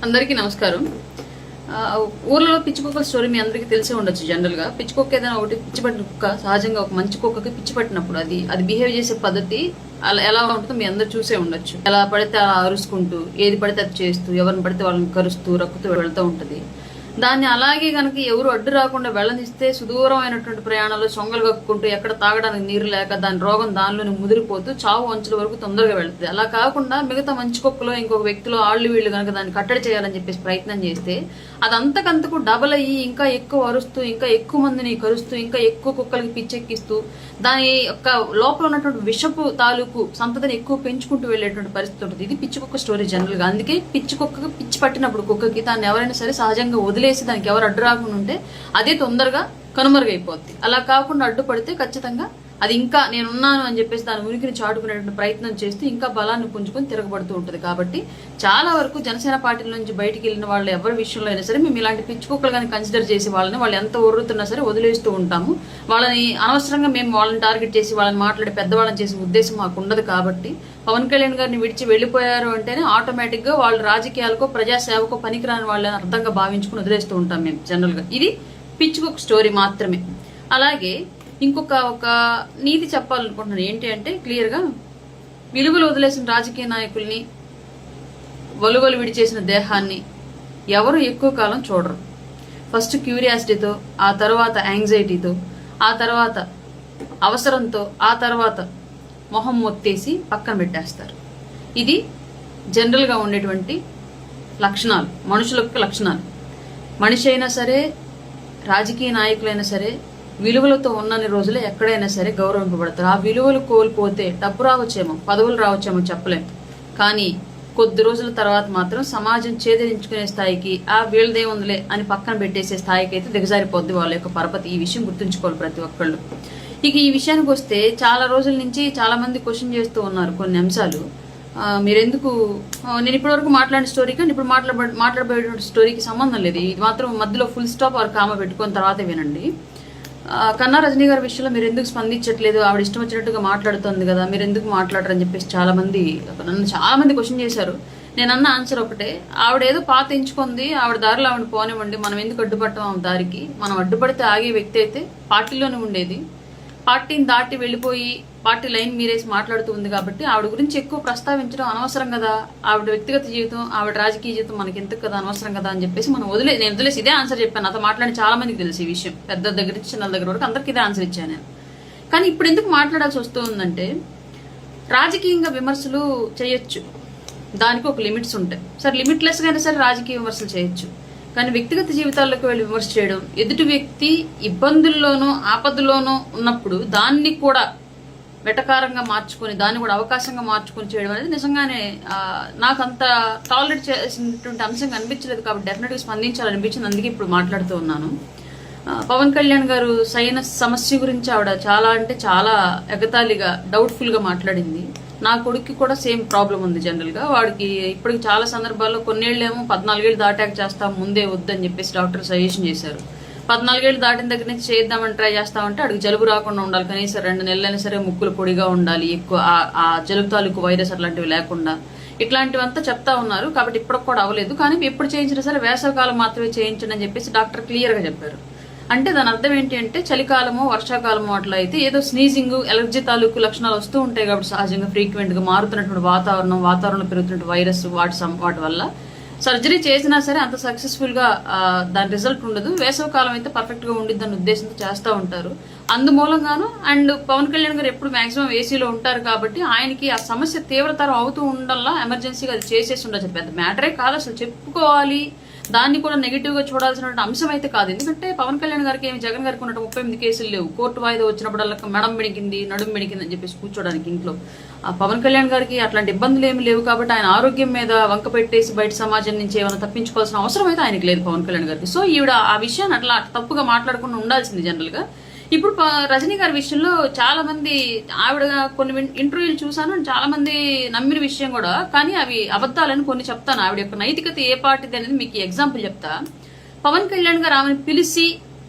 అందరికీ నమస్కారం. ఊర్లలో పిచ్చికుక్క స్టోరీ మీ అందరికీ తెలిసే ఉండొచ్చు. జనరల్ గా పిచ్చికుక్క ఏదైనా ఒకటి పిచ్చిపట్టిన కుక్క సహజంగా ఒక మంచి కుక్కకి పిచ్చి పట్టినప్పుడు అది బిహేవ్ చేసే పద్ధతి అలా ఎలా ఉంటుందో మీ అందరు చూసే ఉండొచ్చు. ఎలా పడితే అలా అరుచుకుంటూ ఏది పడితే అది చేస్తూ ఎవరిని పడితే వాళ్ళని కరుస్తూ రక్కుతూ వెళ్తూ ఉంటది. దాన్ని అలాగే కనుక ఎవరు అడ్డు రాకుండా వెళ్ళనిస్తే సుదూరమైనటువంటి ప్రయాణాలు సొంగలు కప్పుకుంటూ ఎక్కడ తాగడానికి నీరు లేక దాని రోగం దానిలోనే ముదిరిపోతూ చావు అంచుల వరకు తొందరగా వెళ్తుంది. అలా కాకుండా మిగతా మంచి కుక్కలో ఇంకొక వ్యక్తిలో వీళ్ళు కనుక దాన్ని కట్టడి చేయాలని చెప్పేసి ప్రయత్నం చేస్తే అది అంతకంతకు డబల్ అయ్యి ఇంకా ఎక్కువ అరుస్తూ ఇంకా ఎక్కువ మందిని కరుస్తూ ఇంకా ఎక్కువ కుక్కలకి పిచ్చెక్కిస్తూ దాని యొక్క లోపల ఉన్నటువంటి విషపు తాలూకు సంతతిని ఎక్కువ పెంచుకుంటూ వెళ్ళేటువంటి పరిస్థితి ఉంటుంది. ఇది పిచ్చి కుక్క స్టోరీ జనరల్ గా. అందుకే పిచ్చి కుక్కకి పిచ్చి పట్టినప్పుడు కుక్కకి దాన్ని ఎవరైనా సరే సహజంగా వదిలేసి దానికి ఎవరు అడ్డు రాకుండా ఉంటే అదే తొందరగా కనుమరుగైపోద్ది. అలా కాకుండా అడ్డుపడితే ఖచ్చితంగా అది ఇంకా నేనున్నాను అని చెప్పేసి దాని ఉనికిని చాటుకునేటువంటి ప్రయత్నం చేస్తూ ఇంకా బలాన్ని పుంజుకొని తిరగబడుతూ ఉంటుంది. కాబట్టి చాలా వరకు జనసేన పార్టీల నుంచి బయటికి వెళ్ళిన వాళ్ళు ఎవరి విషయంలో అయినా సరే మేము ఇలాంటి పిచ్చి కుక్కలు కానీ కన్సిడర్ చేసి వాళ్ళని వాళ్ళు ఎంత ఒర్రుతున్నా సరే వదిలేస్తూ ఉంటాము. వాళ్ళని అనవసరంగా మేము వాళ్ళని టార్గెట్ చేసి వాళ్ళని మాట్లాడి పెద్దవాళ్ళని చేసే ఉద్దేశం మాకు ఉండదు. కాబట్టి పవన్ కళ్యాణ్ గారిని విడిచి వెళ్ళిపోయారు అంటేనే ఆటోమేటిక్ గా వాళ్ళు రాజకీయాలకో ప్రజాసేవకో పనికిరాని వాళ్ళని అర్థంగా భావించుకుని వదిలేస్తూ ఉంటాం మేము జనరల్ గా. ఇది పిచ్చి కుక్క స్టోరీ మాత్రమే. అలాగే ఒక నీతి చెప్పాలనుకుంటున్నాను. ఏంటి అంటే క్లియర్ గా విలువలు వదిలేసిన రాజకీయ నాయకుల్ని వలువలు విడిచేసిన దేహాన్ని ఎవరు ఎక్కువ కాలం చూడరు. ఫస్ట్ క్యూరియాసిటీతో, ఆ తర్వాత యాంగ్జైటీతో, ఆ తర్వాత అవసరంతో, ఆ తర్వాత మొహం మొత్తేసి పక్కన పెట్టేస్తారు. ఇది జనరల్ గా ఉండేటువంటి లక్షణాలు, మనుషుల యొక్క లక్షణాలు. మనిషి అయినా సరే రాజకీయ నాయకులైనా సరే విలువలతో ఉన్నన్ని రోజులే ఎక్కడైనా సరే గౌరవింపబడతారు. ఆ విలువలు కోల్పోతే డబ్బు రావచ్చేమో, పదవులు రావచ్చేమో చెప్పలేం. కానీ కొద్ది రోజుల తర్వాత మాత్రం సమాజం చేదరించుకునే స్థాయికి వీళ్ళదే ఉందిలే అని పక్కన పెట్టేసే స్థాయికి అయితే దిగజారిపోద్ది వాళ్ళ యొక్క పరపతి. ఈ విషయం గుర్తుంచుకోవాలి ప్రతి ఒక్కళ్ళు. ఇక ఈ విషయానికి వస్తే చాలా రోజుల నుంచి చాలా మంది క్వశ్చన్ చేస్తూ ఉన్నారు కొన్ని అంశాలు. మీరెందుకు నేను ఇప్పటివరకు మాట్లాడిన స్టోరీకి అండ్ ఇప్పుడు మాట్లాడబోయే స్టోరీకి సంబంధం లేదు. ఇది మాత్రం మధ్యలో ఫుల్ స్టాప్ ఆర్ కామ పెట్టుకున్న తర్వాత వినండి. కన్నా రజనీ గారి విషయంలో మీరు ఎందుకు స్పందించట్లేదు, ఆవిడ ఇష్టం వచ్చినట్టుగా మాట్లాడుతుంది కదా, మీరు ఎందుకు మాట్లాడరని చెప్పేసి నన్ను చాలా మంది క్వశ్చన్ చేశారు. నేను అన్న ఆన్సర్ ఒకటే, ఆవిడ ఏదో పాత ఎంచుకుంది, ఆవిడ దారిలో ఆవిడ పోనివ్వండి, మనం ఎందుకు అడ్డుపడతాం ఆమె దారికి. మనం అడ్డుపడితే ఆగే వ్యక్తి అయితే పార్టీలోనే ఉండేది. పార్టీని దాటి వెళ్ళిపోయి పార్టీ లైన్ మీరేసి మాట్లాడుతూ ఉంది. కాబట్టి ఆవిడ గురించి ఎక్కువ ప్రస్తావించడం అనవసరం కదా. ఆవిడ వ్యక్తిగత జీవితం, ఆవిడ రాజకీయ జీవితం మనకి ఎందుకు కదా, అనవసరం కదా అని చెప్పేసి నేను వదిలేసి ఇదే ఆన్సర్ చెప్పాను. నాతో మాట్లాడి చాలా మందికి తెలుసు ఈ విషయం. పెద్ద దగ్గర నుంచి చిన్న దగ్గర వరకు అందరికి ఇదే ఆన్సర్ ఇచ్చాను నేను. కానీ ఇప్పుడు ఎందుకు మాట్లాడాల్సి వస్తుందంటే, రాజకీయంగా విమర్శలు చేయొచ్చు, దానికి ఒక లిమిట్స్ ఉంటాయి. సరే లిమిట్లెస్ గా అయినా సరే రాజకీయ విమర్శలు చేయొచ్చు. కానీ వ్యక్తిగత జీవితాల్లోకి వెళ్ళి విమర్శ చేయడం, ఎదుటి వ్యక్తి ఇబ్బందుల్లోనూ ఆపదలోనూ ఉన్నప్పుడు దాన్ని కూడా వెటకారంగా మార్చుకొని, దాన్ని కూడా అవకాశంగా మార్చుకొని చేయడం అనేది నిజంగానే నాకు అంత టాలరేట్ చేసినటువంటి అంశంగా అనిపించలేదు. కాబట్టి డెఫినెట్గా స్పందించాలనిపించింది. అందుకే ఇప్పుడు మాట్లాడుతూ ఉన్నాను. పవన్ కళ్యాణ్ గారు సైనస్ సమస్య గురించి ఆవిడ చాలా అంటే చాలా ఎగతాళిగా డౌట్ఫుల్ గా మాట్లాడింది. నా కొడుక్కి కూడా సేమ్ ప్రాబ్లం ఉంది. జనరల్ గా వాడికి ఇప్పటికి చాలా సందర్భాల్లో కొన్నేళ్లేమో 14 ఏళ్ళు దాటాక చేస్తాం, ముందే వద్దని చెప్పేసి డాక్టర్ సజెషన్ చేశారు. 14 ఏళ్ళు దాటిన దగ్గర నుంచి చేద్దామని ట్రై చేస్తామంటే అడిగి జలుబు రాకుండా ఉండాలి, కనీసం 2 నెలలైనా సరే ముక్కులు పొడిగా ఉండాలి, ఎక్కువ ఆ జలుబు తాలూకు వైరస్ అట్లాంటివి లేకుండా, ఇట్లాంటివంతా చెప్తా ఉన్నారు. కాబట్టి ఇప్పటికి కూడా అవ్వలేదు. కానీ ఎప్పుడు చేయించినా సరే వేసవకాలం మాత్రమే చేయించండి అని చెప్పేసి డాక్టర్ క్లియర్ గా చెప్పారు. అంటే దాని అర్థం ఏంటి అంటే, చలికాలమో వర్షాకాలమో అట్లా అయితే ఏదో స్నీజింగ్, ఎలర్జీ తాలూకు లక్షణాలు వస్తూ ఉంటాయి. కాబట్టి సహజంగా ఫ్రీక్వెంట్ గా మారుతున్నటువంటి వాతావరణంలో పెరుగుతున్నటువంటి వైరస్ వాటి వల్ల సర్జరీ చేసినా సరే అంత సక్సెస్ఫుల్ గా దాని రిజల్ట్ ఉండదు. వేసవకాలం అయితే పర్ఫెక్ట్ గా ఉండిద్ది అన్న ఉద్దేశంతో చేస్తూ ఉంటారు. అందుమూలంగాను అండ్ పవన్ కళ్యాణ్ గారు ఎప్పుడు మాక్సిమం ఏసీలో ఉంటారు కాబట్టి ఆయనకి ఆ సమస్య తీవ్రతరం అవుతూ ఉండల్లా ఎమర్జెన్సీగా అది చేసేసి ఉండొచ్చు. పెద్ద మ్యాటరే కాదు అసలు, చెప్పుకోవాలి. దాన్ని కూడా నెగిటివ్ గా చూడాల్సిన అంశం అయితే కాదు. ఎందుకంటే పవన్ కళ్యాణ్ గారికి ఏమి జగన్ గారికి ఉన్నట్టు 38 కేసులు లేవు. కోర్టు వాయిదా వచ్చినప్పుడల్లా మెడం మిడికింది, నడుము మిడికింది అని చెప్పేసి కూర్చోడానికి ఇంట్లో. ఆ పవన్ కళ్యాణ్ గారికి అట్లాంటి ఇబ్బందులు ఏమి లేవు. కాబట్టి ఆయన ఆరోగ్యం మీద వంక పెట్టేసి బయట సమాజం నుంచి ఏమైనా తప్పించుకోవాల్సిన అవసరం అయితే ఆయనకి లేదు పవన్ కళ్యాణ్ గారికి. సో ఈవిడ ఆ విషయాన్ని అట్లా తప్పుగా మాట్లాడకుండా ఉండాల్సింది జనరల్ గా. ఇప్పుడు రజనీ గారి విషయంలో చాలా మంది, ఆవిడ కొన్ని ఇంటర్వ్యూలు చూసాను, చాలా మంది నమ్మిన విషయం కూడా. కానీ అవి అబద్ధాలని కొన్ని చెప్తాను. ఆవిడ యొక్క నైతికత ఏ పార్టీది అనేది మీకు ఎగ్జాంపుల్ చెప్తా. పవన్ కళ్యాణ్ గారు ఆమెను పిలిచి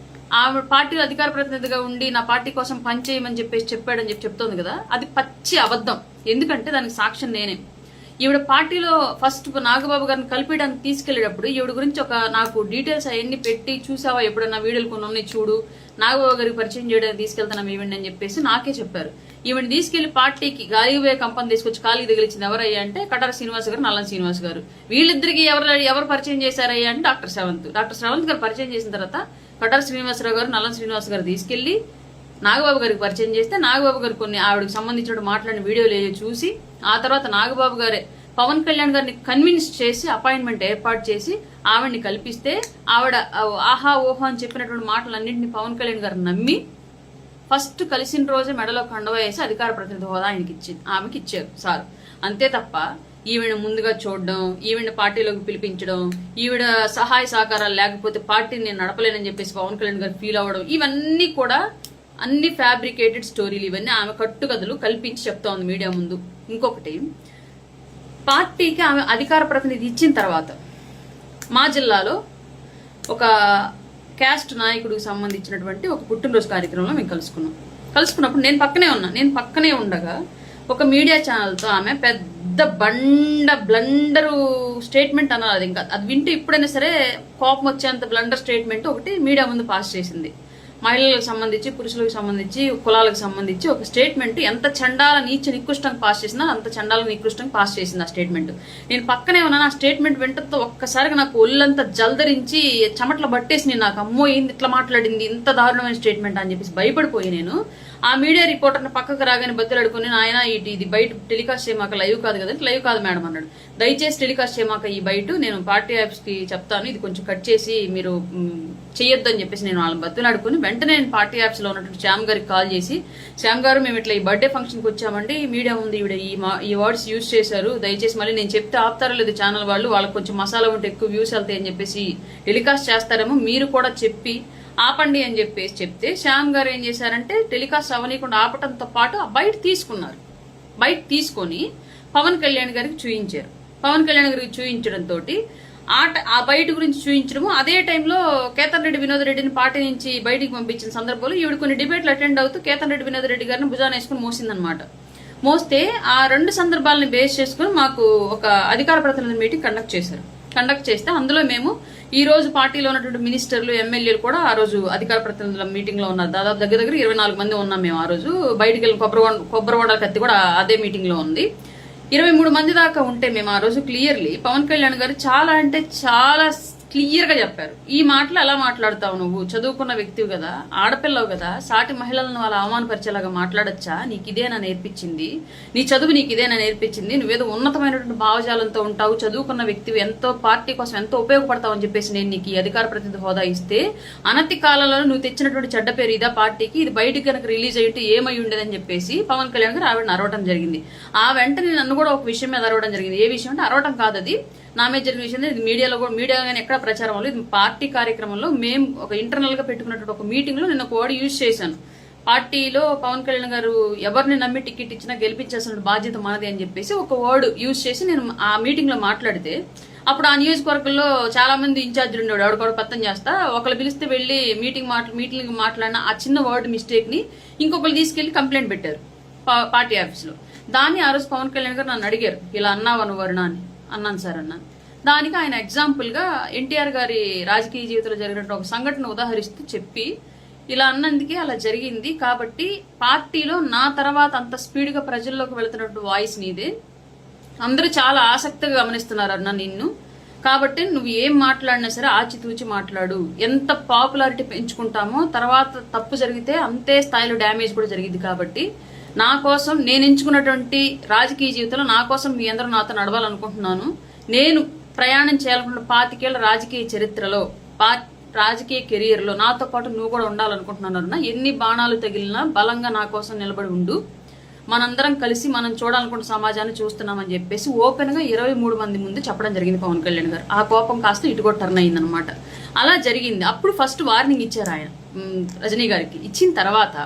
ఆమె పార్టీ అధికార ప్రతినిధిగా ఉండి నా పార్టీ కోసం పనిచేయమని చెప్పేసి చెప్పాడని చెప్తోంది కదా, అది పచ్చి అబద్ధం. ఎందుకంటే దానికి సాక్ష్యం నేనే. ఈవిడ పార్టీలో ఫస్ట్ నాగబాబు గారిని కలిపేయడానికి తీసుకెళ్లేటప్పుడు ఈవిడ గురించి నాకు డీటెయిల్స్ అవన్నీ పెట్టి, చూసావా ఎప్పుడన్నా వీడియోలు కొన్ని ఉన్నాయి చూడు, నాగబాబు గారికి పరిచయం చేయడానికి తీసుకెళ్తున్నాం ఈవిడ అని చెప్పేసి నాకే చెప్పారు. ఈవిని తీసుకెళ్లి పార్టీకి గాలికి పోయే కంపెనీ తీసుకొచ్చి కాలికి తగిలించింది ఎవరయ్యా అంటే కటార శ్రీనివాస్ గారు, నల్లని శ్రీనివాస్ గారు. వీళ్ళిద్దరికి ఎవరు పరిచయం చేశారయ్యా అంటే డాక్టర్ శ్రవంత్ గారు పరిచయం చేసిన తర్వాత కటార శ్రీనివాసరావు గారు, నల్లని శ్రీనివాస్ గారు తీసుకెళ్లి నాగబాబు గారికి పరిచయం చేస్తే నాగబాబు గారు కొన్ని ఆవిడకి సంబంధించిన మాట్లాడిన వీడియోలు చూసి, ఆ తర్వాత నాగబాబు గారే పవన్ కళ్యాణ్ గారిని కన్విన్స్ చేసి అపాయింట్మెంట్ ఏర్పాటు చేసి ఆవిడ్ని కల్పిస్తే ఆవిడ ఆహా ఓహో అని చెప్పినటువంటి మాటలన్నింటినీ పవన్ కళ్యాణ్ గారు నమ్మి ఫస్ట్ కలిసిన రోజే మెడలో కండవ వేసి అధికార ప్రతినిధి హోదా ఆమెకి ఇచ్చారు సార్. అంతే తప్ప ఈవిడ ముందుగా చూడడం, ఈవిడ పార్టీలోకి పిలిపించడం, ఈవిడ సహాయ సహకారాలు లేకపోతే పార్టీని నేను నడపలేనని చెప్పేసి పవన్ కళ్యాణ్ గారు ఫీల్ అవ్వడం, ఇవన్నీ కూడా అన్ని ఫ్యాబ్రికేటెడ్ స్టోరీలు. ఇవన్నీ ఆమె కట్టుకథలు కల్పించి చెప్తా ఉంది మీడియా ముందు. ఇంకొకటి, పార్టీకి ఆమె అధికార ప్రతినిధి ఇచ్చిన తర్వాత మా జిల్లాలో ఒక క్యాస్ట్ నాయకుడికి సంబంధించినటువంటి ఒక పుట్టినరోజు కార్యక్రమంలో మేము కలుసుకున్నప్పుడు నేను పక్కనే ఉండగా ఒక మీడియా ఛానల్తో ఆమె పెద్ద బ్లండరు స్టేట్మెంట్ అన్నారు. ఇంకా అది వింటూ ఇప్పుడైనా సరే కోపం వచ్చేంత బ్లండర్ స్టేట్మెంట్ ఒకటి మీడియా ముందు పాస్ చేసింది. మహిళలకు సంబంధించి, పురుషులకు సంబంధించి, కులాలకు సంబంధించి ఒక స్టేట్మెంట్ ఎంత చండాల నీచ నికృష్టంగా పాస్ చేసినా అంత చండాల నికృష్టంగా పాస్ చేసింది ఆ స్టేట్మెంట్. నేను పక్కనే ఉన్నాను. ఆ స్టేట్మెంట్ వింటతో ఒక్కసారిగా నాకు ఒళ్ళంతా జల్దరించి చెమటలు పట్టేసి నాకు అమ్మో ఏంది ఇట్లా మాట్లాడింది, ఇంత దారుణమైన స్టేట్మెంట్ అని చెప్పేసి భయపడిపోయి నేను ఆ మీడియా రిపోర్టర్ని పక్కకు రాగానే బద్దలాడుకుని, ఆయన ఇది బయట టెలికాస్ట్ చేయమాక, లైవ్ కాదు కదంటే, లైవ్ కాదు మేడం అన్నాడు. దయచేసి టెలికాస్ట్ చేయమాక ఈ బయట, నేను పార్టీ యాప్స్కి చెప్తాను, ఇది కొంచెం కట్ చేసి మీరు చేయొద్దు అని చెప్పేసి నేను వాళ్ళని బద్దలాడుకుని వెంటనే నేను పార్టీ యాప్స్లో ఉన్నటువంటి శ్యామ్ గారికి కాల్ చేసి, శ్యామ్ గారు మేము ఇట్లా ఈ బర్త్డే ఫంక్షన్కి వచ్చామండి, మీడియా ఉంది ఈవిడ ఈ వర్డ్స్ యూజ్ చేశారు, దయచేసి మళ్ళీ నేను చెప్తే ఆపుతారో లేదు ఛానల్ వాళ్ళకి కొంచెం మసాలా ఉంటే ఎక్కువ వ్యూస్ వెళ్తాయి అని చెప్పేసి టెలికాస్ట్ చేస్తారేమో, మీరు కూడా చెప్పి ఆపండి అని చెప్పేసి చెప్తే శ్యామ్ గారు ఏం చేశారంటే టెలికాస్ట్ అవ్వనీయకుండా ఆపటంతో పాటు బయట తీసుకొని పవన్ కళ్యాణ్ గారికి చూయించారు. పవన్ కళ్యాణ్ గారికి చూయించడంతో ఆ బయట గురించి చూయించడము, అదే టైంలో కేతన్ రెడ్డి వినోద్ రెడ్డిని పార్టీ నుంచి బయటికి పంపించిన సందర్భంలో ఈవిడ కొన్ని డిబేట్లు అటెండ్ అవుతూ కేతన్ రెడ్డి వినోద్ రెడ్డి గారిని భుజాన వేసుకుని మోసిందనమాట. మోస్తే ఆ రెండు సందర్భాలను బేస్ చేసుకుని మాకు ఒక అధికార ప్రతినిధి మీటింగ్ కండక్ట్ చేస్తే అందులో మేము ఈ రోజు పార్టీలో ఉన్నటువంటి మినిస్టర్లు, ఎమ్మెల్యేలు కూడా ఆ రోజు అధికార ప్రతినిధుల మీటింగ్ లో ఉన్నారు. దాదాపు దగ్గర 24 మంది ఉన్నాం మేము ఆ రోజు. బయటికి వెళ్ళి కొబ్బరివాడ కత్తి కూడా అదే మీటింగ్ లో ఉంది. 23 మంది దాకా ఉంటే మేము ఆ రోజు క్లియర్లీ పవన్ కళ్యాణ్ గారు చాలా అంటే చాలా క్లియర్ గా చెప్పారు, ఈ మాటలు ఎలా మాట్లాడతావు, నువ్వు చదువుకున్న వ్యక్తివి కదా, ఆడపిల్లవు కదా, సాటి మహిళలను వాళ్ళ అవమానపరిచేలాగా మాట్లాడచ్చా, నీకు ఇదేనా నేర్పించింది, నీ చదువు నీకు ఇదేనా నేర్పించింది, నువ్వేదో ఉన్నతమైనటువంటి భావజాలంతో ఉంటావు, చదువుకున్న వ్యక్తివి, ఎంతో పార్టీ కోసం ఎంతో ఉపయోగపడతావు అని చెప్పేసి నేను నీకు ఈ అధికార ప్రతినిధి హోదా ఇస్తే అనతి కాలంలో నువ్వు తెచ్చినటువంటి చెడ్డ పేరు ఇదా పార్టీకి, ఇది బయటికి కనుక రిలీజ్ అయ్యి ఏమై ఉండేదని చెప్పేసి పవన్ కళ్యాణ్ గారు ఆవిడని అరవడం జరిగింది. ఆ వెంటనే నన్ను కూడా ఒక విషయం మీద అరవడం జరిగింది. ఏ విషయం అంటే అరవడం కాదు, అది నా మీద జరిగిన విషయం. ఇది మీడియాలో కూడా, మీడియా కానీ ఎక్కడ ప్రచారం వల్ల, ఇది పార్టీ కార్యక్రమంలో మేము ఒక ఇంటర్నల్ గా పెట్టుకున్నటువంటి ఒక మీటింగ్ లో నేను ఒక వర్డ్ యూజ్ చేశాను. పార్టీలో పవన్ కళ్యాణ్ గారు ఎవరిని నమ్మి టికెట్ ఇచ్చినా గెలిపించాల్సిన బాధ్యత మనది అని చెప్పేసి ఒక వర్డ్ యూజ్ చేసి నేను ఆ మీటింగ్ లో మాట్లాడితే, అప్పుడు ఆ నియోజకవర్గంలో చాలా మంది ఇన్ఛార్జీలు ఉండేవాడు, ఎవడు కూడా పత్తం చేస్తా, ఒకళ్ళు పిలిస్తే వెళ్ళి మీటింగ్ మాట్లాడిన ఆ చిన్న వర్డ్ మిస్టేక్ ని ఇంకొకరు తీసుకెళ్లి కంప్లైంట్ పెట్టారు పార్టీ ఆఫీస్ లో. దాన్ని ఆ రోజు పవన్ కళ్యాణ్ గారు నన్ను అడిగారు, ఇలా అన్నావు అనువరుణ అని. అన్నాను సార్ అన్నాను. దానికి ఆయన ఎగ్జాంపుల్ గా ఎన్టీఆర్ గారి రాజకీయ జీవితంలో జరిగినట్టు ఒక సంఘటన ఉదాహరిస్తూ చెప్పి, ఇలా అన్నందుకే అలా జరిగింది, కాబట్టి పార్టీలో నా తర్వాత అంత స్పీడ్ గా ప్రజల్లోకి వెళుతున్నట్టు వాయిస్ నీదే, అందరూ చాలా ఆసక్తిగా గమనిస్తున్నారు అన్న నిన్ను, కాబట్టి నువ్వు ఏం మాట్లాడినా సరే ఆచితూచి మాట్లాడు, ఎంత పాపులారిటీ పెంచుకుంటామో తర్వాత తప్పు జరిగితే అంతే స్థాయిలో డ్యామేజ్ కూడా జరిగింది, కాబట్టి నా కోసం నేను ఎంచుకున్నటువంటి రాజకీయ జీవితంలో నా కోసం మీ అందరూ నాతో నడవాలనుకుంటున్నాను, నేను ప్రయాణం చేయాలనుకున్న 25 ఏళ్ల రాజకీయ చరిత్రలో, రాజకీయ కెరీర్ లో నాతో పాటు నువ్వు కూడా ఉండాలనుకుంటున్నాను, ఎన్ని బాణాలు తగిలినా బలంగా నా కోసం నిలబడి ఉండు, మనందరం కలిసి మనం చూడాలనుకున్న సమాజాన్ని చూస్తున్నామని చెప్పేసి ఓపెన్ గా 23 మంది ముందు చెప్పడం జరిగింది పవన్ కళ్యాణ్ గారు. ఆ కోపం కాస్త ఇటు కూడా టర్న్ అయిందనమాట. అలా జరిగింది. అప్పుడు ఫస్ట్ వార్నింగ్ ఇచ్చారు ఆయన రజనీ గారికి. ఇచ్చిన తర్వాత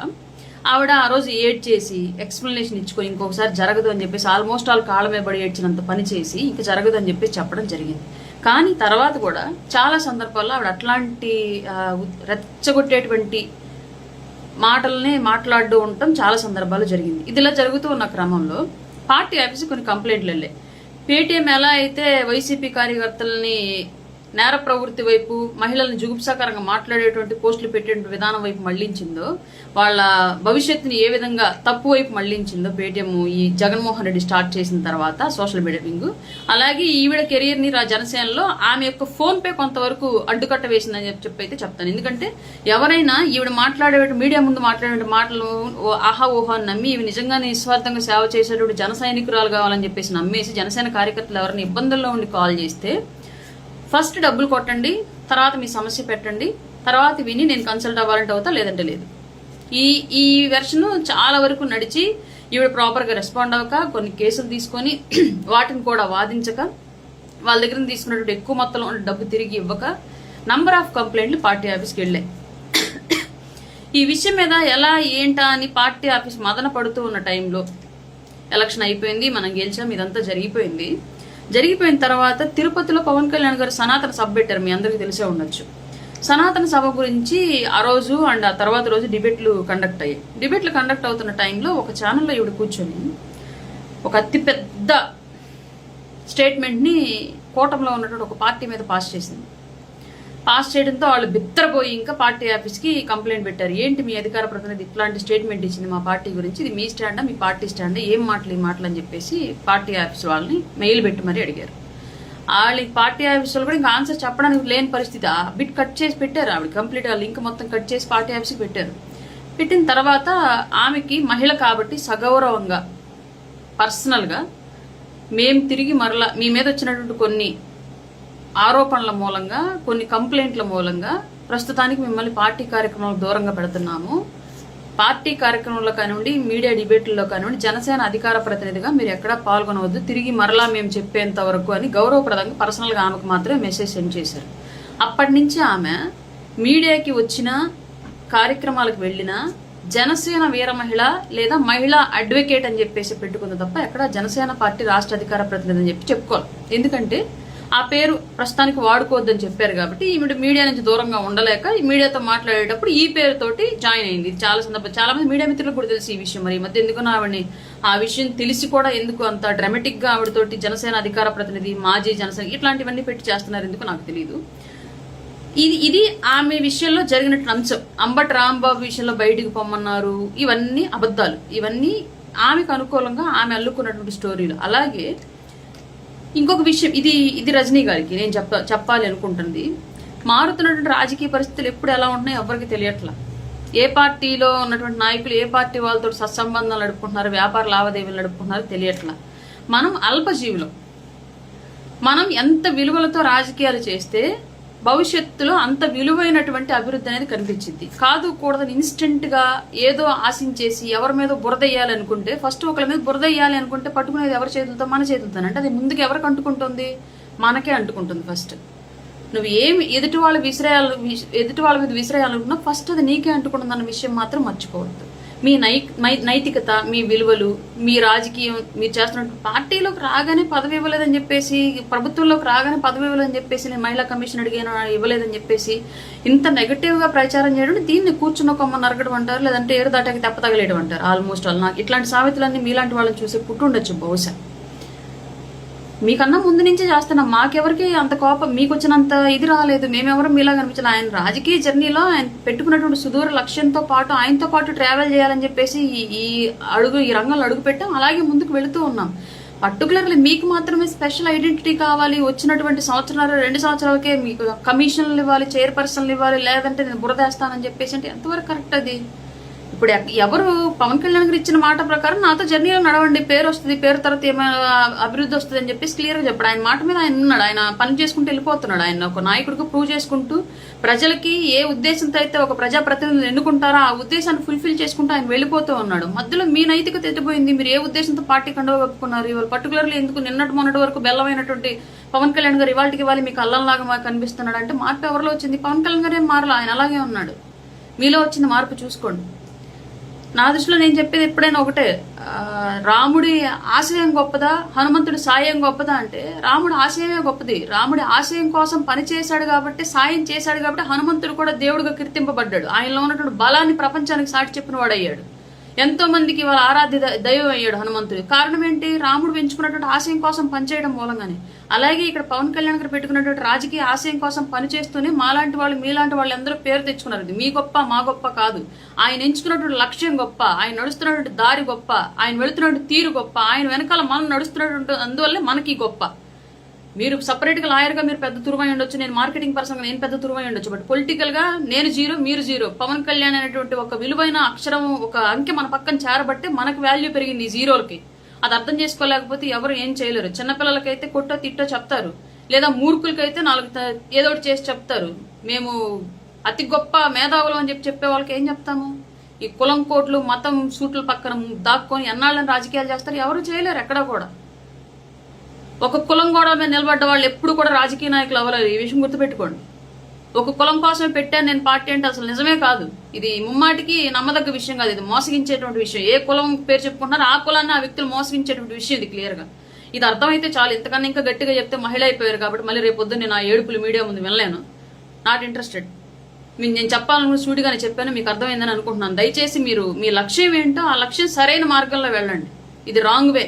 ఆవిడ ఆ రోజు ఏడ్ చేసి ఎక్స్ప్లెనేషన్ ఇచ్చుకొని ఇంకొకసారి జరగదు అని చెప్పేసి ఆల్మోస్ట్ ఆల్ కాళ్ళ మీద పడి ఏడ్చినంత పని చేసి ఇంకా జరగదు అని చెప్పేసి చెప్పడం జరిగింది. కానీ తర్వాత కూడా చాలా సందర్భాల్లో ఆవిడ అట్లాంటి రెచ్చగొట్టేటువంటి మాటల్ని మాట్లాడుతూ ఉండటం చాలా సందర్భాలు జరిగింది. ఇదిలా జరుగుతూ ఉన్న క్రమంలో పార్టీ ఆఫీస్ కొన్ని కంప్లైంట్లు వెళ్ళాయి. పేటీఎం ఎలా అయితే వైసీపీ కార్యకర్తలని నేర ప్రవృత్తి వైపు, మహిళల్ని జుగుప్సాకరంగా మాట్లాడేటువంటి పోస్టులు పెట్టేటువంటి విధానం వైపు మళ్లించిందో, వాళ్ళ భవిష్యత్తుని ఏ విధంగా తప్పు వైపు మళ్లించిందో పేటీఎం ఈ జగన్మోహన్ రెడ్డి స్టార్ట్ చేసిన తర్వాత సోషల్ మీడియా వింగ్, అలాగే ఈవిడ కెరీర్ ని జనసేనలో ఆమె యొక్క ఫోన్ పే కొంతవరకు అడ్డుకట్ట వేసిందని చెప్పి అయితే చెప్తాను. ఎందుకంటే ఎవరైనా ఈవిడ మాట్లాడే మీడియా ముందు మాట్లాడే మాటలు ఆహా ఊహా అని నమ్మి ఇవి నిజంగా నిస్వార్థంగా సేవ చేసేటువంటి జన సైనికురాలు కావాలని చెప్పేసి నమ్మేసి జనసేన కార్యకర్తలు ఎవరైనా ఇబ్బందుల్లో ఉండి కాల్ చేస్తే ఫస్ట్ డబ్బులు కొట్టండి, తర్వాత మీ సమస్య పెట్టండి, తర్వాత విని నేను కన్సల్ట్ అవ్వాలంటే అవుతా, లేదంటే లేదు. ఈ వెర్షన్ చాలా వరకు నడిచి ఈవిడ ప్రాపర్గా రెస్పాండ్ అవ్వక కొన్ని కేసులు తీసుకొని వాటిని కూడా వాదించక వాళ్ళ దగ్గర తీసుకున్నటువంటి ఎక్కువ మొత్తంలో ఉన్న డబ్బు తిరిగి ఇవ్వక నంబర్ ఆఫ్ కంప్లైంట్లు పార్టీ ఆఫీస్కి వెళ్ళాయి. ఈ విషయం మీద ఎలా ఏంటా అని పార్టీ ఆఫీస్ మదన పడుతూ ఉన్న టైంలో ఎలక్షన్ అయిపోయింది, మనం గెలిచాం, ఇదంతా జరిగిపోయిన తర్వాత తిరుపతిలో పవన్ కళ్యాణ్ గారు సనాతన సభ పెట్టారు. మీ అందరికీ తెలిసే ఉండొచ్చు. సనాతన సభ గురించి ఆ రోజు అండ్ ఆ తర్వాత రోజు డిబేట్లు కండక్ట్ అయ్యాయి. డిబేట్లు కండక్ట్ అవుతున్న టైంలో ఒక ఛానల్లో ఈవిడ కూర్చొని ఒక అతిపెద్ద స్టేట్మెంట్ని కూటమిలో ఉన్నటువంటి ఒక పార్టీ మీద పాస్ చేసింది. పాస్ చేయడంతో వాళ్ళు బిత్తరపోయి ఇంకా పార్టీ ఆఫీస్కి కంప్లైంట్ పెట్టారు. ఏంటి మీ అధికార ప్రతినిధి ఇట్లాంటి స్టేట్మెంట్ ఇచ్చింది మా పార్టీ గురించి, ఇది మీ స్టాండా మీ పార్టీ స్టాండా, ఏం మాటలు ఈ మాటలు అని చెప్పేసి పార్టీ ఆఫీస్ వాళ్ళని మెయిల్ పెట్టి మరీ అడిగారు. వాళ్ళ పార్టీ ఆఫీస్ వాళ్ళు కూడా ఇంకా ఆన్సర్ చెప్పడానికి లేని పరిస్థితి, ఆ బిట్ కట్ చేసి పెట్టారు. ఆవిడ కంప్లీట్ ఆ లింక్ మొత్తం కట్ చేసి పార్టీ ఆఫీస్కి పెట్టారు. పెట్టిన తర్వాత ఆమెకి మహిళ కాబట్టి సగౌరవంగా పర్సనల్గా మేము తిరిగి మరలా మీ మీద వచ్చినటువంటి కొన్ని ఆరోపణల మూలంగా, కొన్ని కంప్లైంట్ల మూలంగా ప్రస్తుతానికి మిమ్మల్ని పార్టీ కార్యక్రమాలకు దూరంగా పెడుతున్నాము. పార్టీ కార్యక్రమంలో కానివ్వండి, మీడియా డిబేట్లలో కానివ్వండి, జనసేన అధికార ప్రతినిధిగా మీరు ఎక్కడా పాల్గొనవద్దు, తిరిగి మరలా మేము చెప్పేంత వరకు అని గౌరవప్రదంగా పర్సనల్గా ఆమెకు మాత్రమే మెసేజ్ సెండ్ చేశారు. అప్పటి నుంచి ఆమె మీడియాకి వచ్చిన కార్యక్రమాలకు వెళ్ళినా జనసేన వీర మహిళ లేదా మహిళా అడ్వకేట్ అని చెప్పేసి పెట్టుకుంది తప్ప ఎక్కడ జనసేన పార్టీ రాష్ట్ర అధికార ప్రతినిధి అని చెప్పి చెప్పుకోవాలి. ఎందుకంటే ఆ పేరు ప్రస్తుతానికి వాడుకోవద్దని చెప్పారు కాబట్టి ఈమె మీడియా నుంచి దూరంగా ఉండలేక ఈ మీడియాతో మాట్లాడేటప్పుడు ఈ పేరుతోటి జాయిన్ అయింది. చాలా సందర్భం చాలా మంది మీడియా మిత్రులకు కూడా తెలిసి ఈ విషయం. మరి ఈ మధ్య ఎందుకు ఆవిడని ఆ విషయం తెలిసి కూడా ఎందుకు అంత డ్రామాటిక్ గా ఆవిడతోటి జనసేన అధికార ప్రతినిధి, మాజీ జనసేన ఇట్లాంటివన్నీ పెట్టి చేస్తున్నారు ఎందుకు నాకు తెలియదు. ఇది ఆమె విషయంలో జరిగినట్టు అంశం. అంబటి రాంబాబు విషయంలో బయటికి పొమ్మన్నారు, ఇవన్నీ అబద్ధాలు. ఇవన్నీ ఆమెకు అనుకూలంగా ఆమె అల్లుకున్నటువంటి స్టోరీలు. అలాగే ఇంకొక విషయం, ఇది రజనీ గారికి నేను చెప్పాలి అనుకుంటుంది. మారుతున్నటువంటి రాజకీయ పరిస్థితులు ఎప్పుడు ఎలా ఉంటున్నాయో ఎవరికి తెలియట్లా. ఏ పార్టీలో ఉన్నటువంటి నాయకులు ఏ పార్టీ వాళ్ళతో సత్సంబంధాలు నడుపుకుంటున్నారు, వ్యాపార లావాదేవీలు నడుపుకుంటున్నారో తెలియట్లా. మనం అల్పజీవులం. మనం ఎంత విలువలతో రాజకీయాలు చేస్తే భవిష్యత్తులో అంత విలువైనటువంటి అభివృద్ధి అనేది కనిపించింది. కాదు కూడదని ఇన్స్టెంట్ గా ఏదో ఆశించేసి ఎవరి మీద బురద వేయాలి అనుకుంటే, ఫస్ట్ ఒకరి మీద బురద వేయాలి అనుకుంటే పట్టుకునేది ఎవరి చేతులతో? మన చేతులతో. అంటే అది ముందుకు ఎవరికి అంటుకుంటుంది? మనకే అంటుకుంటుంది. ఫస్ట్ నువ్వు ఏమి ఎదుటి వాళ్ళ మీద విసిరేయాలనుకున్నా ఫస్ట్ అది నీకే అంటుకుంటుంది అన్న విషయం మాత్రం మర్చిపోవద్దు. మీ నైతికత, మీ విలువలు, మీ రాజకీయం, మీరు చేస్తున్న పార్టీలోకి రాగానే పదవి ఇవ్వలేదని చెప్పేసి, ప్రభుత్వంలోకి రాగానే పదవి ఇవ్వలేదని చెప్పేసి, నేను మహిళా కమిషన్ అడిగాను ఇవ్వలేదని చెప్పేసి ఇంత నెగటివ్ గా ప్రచారం చేయడం దీన్ని కూర్చున్న కొమ్మ నరగడం అంటారు, లేదంటే ఏరు దాటాకి తెప్ప తగలేయడం అంటారు. ఆల్మోస్ట్ వాళ్ళు నాకు ఇట్లాంటి సామెతలన్నీ మీలాంటి వాళ్ళని చూసి పుట్టుండొచ్చు బహుశా. మీకన్నా ముందు నుంచే చేస్తున్నాం, మాకెవరికి అంత కోపం మీకు వచ్చినంత ఇది రాలేదు, మేమెవరూ మీలా కనిపించాలి. ఆయన రాజకీయ జర్నీలో ఆయన పెట్టుకున్నటువంటి సుదూర లక్ష్యంతో పాటు ఆయనతో పాటు ట్రావెల్ చేయాలని చెప్పేసి ఈ రంగంలో అడుగు పెట్టాం. అలాగే ముందుకు వెళుతూ ఉన్నాం. పర్టికులర్లీ మీకు మాత్రమే స్పెషల్ ఐడెంటిటీ కావాలి, వచ్చినటువంటి 2 సంవత్సరాలకే మీకు కమిషన్లు ఇవ్వాలి, చైర్పర్సన్లు ఇవ్వాలి, లేదంటే నేను బురదేస్తానని చెప్పేసి అంటే ఎంతవరకు కరెక్ట్ అది? ఇప్పుడు ఎవరు పవన్ కళ్యాణ్ గారు ఇచ్చిన మాట ప్రకారం నాతో జర్నీలో నడవండి, పేరు వస్తుంది, పేరు తర్వాత ఏమైనా అభివృద్ధి వస్తుంది అని చెప్పేసి క్లియర్గా చెప్పాడు. ఆయన మాట మీద ఆయన ఉన్నాడు, ఆయన పని చేసుకుంటూ వెళ్ళిపోతున్నాడు. ఆయన ఒక నాయకుడిగా ప్రూవ్ చేసుకుంటూ ప్రజలకి ఏ ఉద్దేశంతో అయితే ఒక ప్రజాప్రతినిధులు ఎన్నుకుంటారో ఆ ఉద్దేశాన్ని ఫుల్ఫిల్ చేసుకుంటూ ఆయన వెళ్ళిపోతూ ఉన్నాడు. మధ్యలో మీ నైతికత ఎత్తిపోయింది. మీరు ఏ ఉద్దేశంతో పార్టీ కండవ కప్పుకున్నారు? ఇవాళ పర్టికులర్లీ ఎందుకు మొన్నటి వరకు బెల్లమైనటువంటి పవన్ కళ్యాణ్ గారు ఇవాళ మీకు అల్లంలాగా మాకు కనిపిస్తున్నాడు అంటే మార్పు ఎవరిలో వచ్చింది? పవన్ కళ్యాణ్ గారు ఏం మారలా, ఆయన అలాగే ఉన్నాడు. మీలో వచ్చిన మార్పు చూసుకోండి. నా దృష్టిలో నేను చెప్పేది ఎప్పుడైనా ఒకటే, రాముడి ఆశయం గొప్పదా, హనుమంతుడి సాయం గొప్పదా అంటే రాముడి ఆశయమే గొప్పది. రాముడి ఆశయం కోసం పని చేశాడు కాబట్టి, సాయం చేశాడు కాబట్టి హనుమంతుడు కూడా దేవుడిగా కీర్తింపబడ్డాడు. ఆయనలో ఉన్నటువంటి బలాన్ని ప్రపంచానికి సాటి చెప్పిన వాడయ్యాడు. ఎంతో మందికి వాళ్ళ ఆరాధ్య దైవం అయ్యాడు హనుమంతుడు. కారణం ఏంటి? రాముడు పెంచుకున్నటువంటి ఆశయం కోసం పనిచేయడం మూలంగానే. అలాగే ఇక్కడ పవన్ కళ్యాణ్ గారు పెట్టుకున్నటువంటి రాజకీయ ఆశయం కోసం పనిచేస్తూనే మాలాంటి వాళ్ళు మీలాంటి వాళ్ళు అందరూ పేరు తెచ్చుకున్నారు. ఇది మీ గొప్ప మా గొప్ప కాదు. ఆయన ఎంచుకున్నటువంటి లక్ష్యం గొప్ప, ఆయన నడుస్తున్నటువంటి దారి గొప్ప, ఆయన వెళుతున్నటువంటి తీరు గొప్ప, ఆయన వెనకాల మనం నడుస్తున్నటువంటి అందువల్లే మనకి గొప్ప. మీరు సపరేట్గా లాయర్గా మీరు పెద్ద తురుమై ఉండొచ్చు, నేను మార్కెటింగ్ పర్సన్గా నేను పెద్ద తురుమై ఉండొచ్చు, బట్ పొలిటికల్గా నేను జీరో మీరు జీరో. పవన్ కళ్యాణ్ అనేటువంటి ఒక విలువైన అక్షరం, ఒక అంకె మన పక్కన చేరబట్టే మనకు వాల్యూ పెరిగింది ఈ జీరోలకి. అది అర్థం చేసుకోలేకపోతే ఎవరు ఏం చేయలేరు. చిన్నపిల్లలకైతే కొట్టో తిట్టో చెప్తారు, లేదా మూర్ఖులకైతే ఏదో ఒకటి చేసి చెప్తారు. మేము అతి గొప్ప మేధావులు అని చెప్పే వాళ్ళకి ఏం చెప్తాము? ఈ కులం కోట్లు మతం సూట్ల పక్కన దాక్కొని ఎన్నాళ్ళని రాజకీయాలు చేస్తారు? ఎవరు చేయలేరు ఎక్కడా కూడా. ఒక కులం కూడా మీద నిలబడ్డ వాళ్ళు ఎప్పుడు కూడా రాజకీయ నాయకులు అవ్వలేరు. ఈ విషయం గుర్తుపెట్టుకోండి. ఒక కులం కోసమే పెట్టాను నేను పార్టీ అంటే అసలు నిజమే కాదు. ఇది ముమ్మాటికి నమ్మదగ్గ విషయం కాదు. ఇది మోసగించేటువంటి విషయం. ఏ కులం పేరు చెప్పుకుంటున్నారో ఆ కులాన్ని ఆ వ్యక్తులు మోసగించేటువంటి విషయం ఇది క్లియర్గా. ఇది అర్థమైతే చాలు. ఇంతకన్నా ఇంకా గట్టిగా చెప్తే మహిళ అయిపోయారు కాబట్టి మళ్ళీ రేపు పొద్దున్న నేను ఆ ఏడుపులు మీడియా ముందు వినలేను. Not interested. నేను చెప్పాలనుకున్న స్టూడియోగానే చెప్పాను, మీకు అర్థమైందని అనుకుంటున్నాను. దయచేసి మీరు మీ లక్ష్యం ఏంటో ఆ లక్ష్యం సరైన మార్గంలో వెళ్ళండి. ఇది రాంగ్ వే.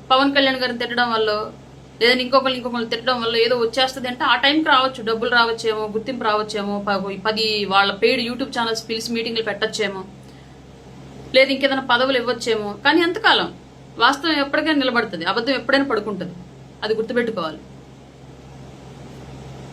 పవన్ కళ్యాణ్ గారిని తిట్టడం వల్ల లేదా ఇంకొకరు తిట్టడం వల్ల ఏదో వచ్చేస్తుంది అంటే ఆ టైంకి రావచ్చు, డబ్బులు రావచ్చేమో, గుర్తింపు రావచ్చేమో, 10 వాళ్ళ పెయిడ్ యూట్యూబ్ ఛానల్స్ పిలిచి మీటింగ్లు పెట్టచ్చేమో, లేదా ఇంకేదైనా పదవులు ఇవ్వచ్చేమో. కానీ ఎంతకాలం? వాస్తవం ఎప్పటికైనా నిలబడుతుంది, అబద్ధం ఎప్పుడైనా పడుకుంటుంది. అది గుర్తుపెట్టుకోవాలి.